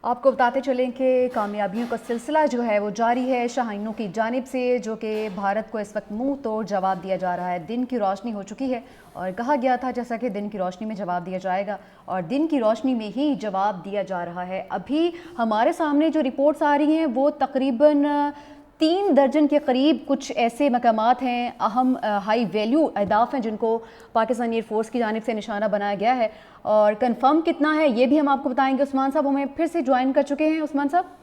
आपको बताते चलें कि कामयाबियों का सिलसिला जो है वो जारी है शाहीनों की जानिब से, जो कि भारत को इस वक्त मुंह तोड़ जवाब दिया जा रहा है। दिन की रोशनी हो चुकी है और कहा गया था जैसा कि दिन की रोशनी में जवाब दिया जाएगा, और दिन की रोशनी में ही जवाब दिया जा रहा है। अभी हमारे सामने जो रिपोर्ट्स आ रही हैं वो तकरीबन 3 दर्जन के करीब कुछ ऐसे मकामात हैं, अहम हाई वैल्यू अहदाफ हैं जिनको पाकिस्तानी एयरफोर्स की जानिब से निशाना बनाया गया है। और कंफर्म कितना है ये भी हम आपको बताएंगे। उस्मान साहब हमें फिर से ज्वाइन कर चुके हैं। उस्मान साहब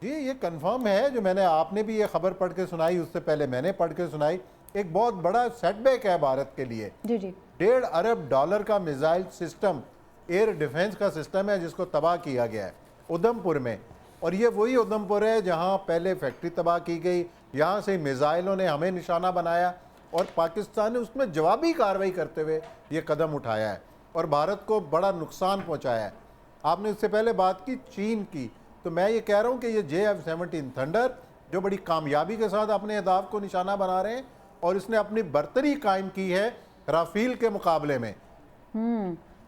जी, ये कंफर्म है। जो मैंने आपने भी ये खबर पढ़ के सुनाई, उससे पहले मैंने पढ़ के सुनाई। एक बहुत बड़ा सेटबैक है भारत के लिए। जी जी 1.5 अरब डॉलर का मिसाइल सिस्टम, एयर डिफेंस का सिस्टम है, जिसको तबाह किया गया है उधमपुर में। और ये वही उधमपुर है जहां पहले फैक्ट्री तबाह की गई, यहाँ से मिसाइलों ने हमें निशाना बनाया और पाकिस्तान ने उसमें जवाबी कार्रवाई करते हुए ये कदम उठाया है और भारत को बड़ा नुकसान पहुंचाया है। आपने उससे पहले बात की चीन की, तो मैं ये कह रहा हूँ कि ये JF-17 थंडर जो बड़ी कामयाबी के साथ अपने अहदाफ को निशाना बना रहे हैं और इसने अपनी बर्तरी कायम की है राफेल के मुकाबले में।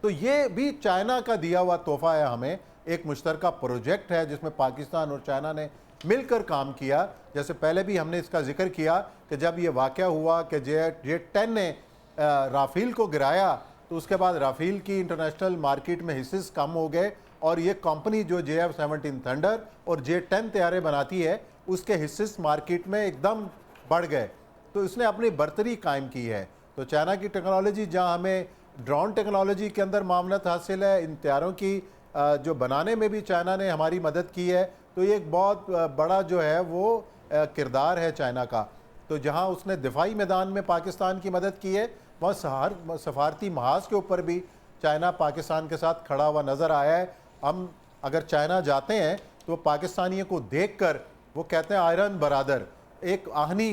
तो ये भी चाइना का दिया हुआ तोहफा है हमें। एक मुश्तरका प्रोजेक्ट है जिसमें पाकिस्तान और चाइना ने मिलकर काम किया। जैसे पहले भी हमने इसका जिक्र किया कि जब ये वाक़या हुआ कि J-10 ने राफेल को गिराया, तो उसके बाद राफेल की इंटरनेशनल मार्केट में हिस्से कम हो गए और ये कंपनी जो JF-17 थंडर और J-10 तैयारे बनाती है, उसके हिस्से मार्केट में एकदम बढ़ गए। तो इसने अपनी बर्तरी कायम की है। तो चाइना की टेक्नोलॉजी, जहां हमें ड्रोन टेक्नोलॉजी के अंदर मामलत हासिल है, इन तैयारों की जो बनाने में भी चाइना ने हमारी मदद की है। तो ये एक बहुत बड़ा जो है वो किरदार है चाइना का। तो जहां उसने दिफाई मैदान में पाकिस्तान की मदद की है, वहाँ सफारती महाज के ऊपर भी चाइना पाकिस्तान के साथ खड़ा हुआ नज़र आया है। हम अगर चाइना जाते हैं तो पाकिस्तानियों को देखकर वो कहते हैं आयरन बरादर, एक आहनी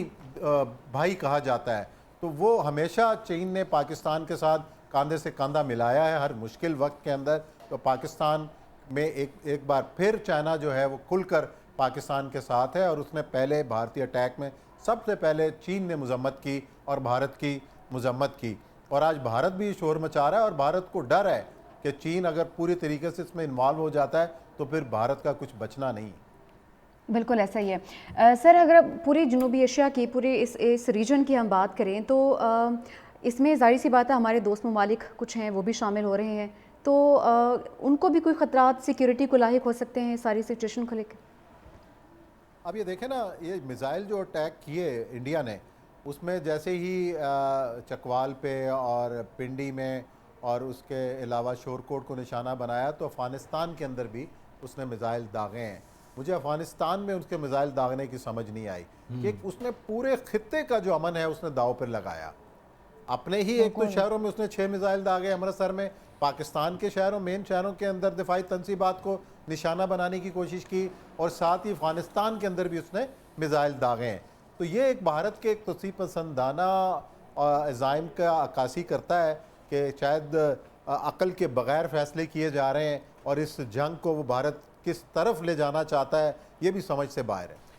भाई कहा जाता है। तो वो हमेशा चीन ने पाकिस्तान के साथ कंधे से कंधा मिलाया है हर मुश्किल वक्त के अंदर। तो पाकिस्तान में एक बार फिर चाइना जो है वो खुलकर पाकिस्तान के साथ है और उसने पहले भारतीय अटैक में सबसे पहले चीन ने मजम्मत की और भारत की मजम्मत की। और आज भारत भी शोर मचा रहा है और भारत को डर है कि चीन अगर पूरी तरीके से इसमें इन्वॉल्व हो जाता है तो फिर भारत का कुछ बचना नहीं। बिल्कुल ऐसा ही है। सर अगर पूरी जनूबी एशिया की, पूरे इस रीजन की हम बात करें तो इसमें जाहिर सी बात है हमारे दोस्त ममालिक कुछ हैं वो भी शामिल हो रहे हैं, तो उनको भी कोई ख़तरात सिक्योरिटी को लाहिक हो सकते हैं सारी सिचुएशन को लेकर। अब ये देखें ना, ये मिसाइल जो अटैक किए इंडिया ने, उसमें जैसे ही चकवाल पे और पिंडी में और उसके अलावा शोरकोट को निशाना बनाया, तो अफ़गानिस्तान के अंदर भी उसने मिसाइल दागे हैं। मुझे अफ़गानिस्तान में उसके मिसाइल दागने की समझ नहीं आई कि उसने पूरे खित्ते का जो अमन है उसने दाव पर लगाया। अपने ही एक तो शहरों में उसने 6 मिसाइल दागे अमृतसर में, पाकिस्तान के शहरों, मेन शहरों के अंदर दिफाई तनसीबात को निशाना बनाने की कोशिश की और साथ ही अफगानिस्तान के अंदर भी उसने मिसाइल दागे हैं। तो ये एक भारत के एक तोसी पसंदाना अज़ाइम का अक्कासी करता है कि शायद अकल के बगैर फैसले किए जा रहे हैं और इस जंग को वो भारत किस तरफ ले जाना चाहता है, ये भी समझ से बाहर है।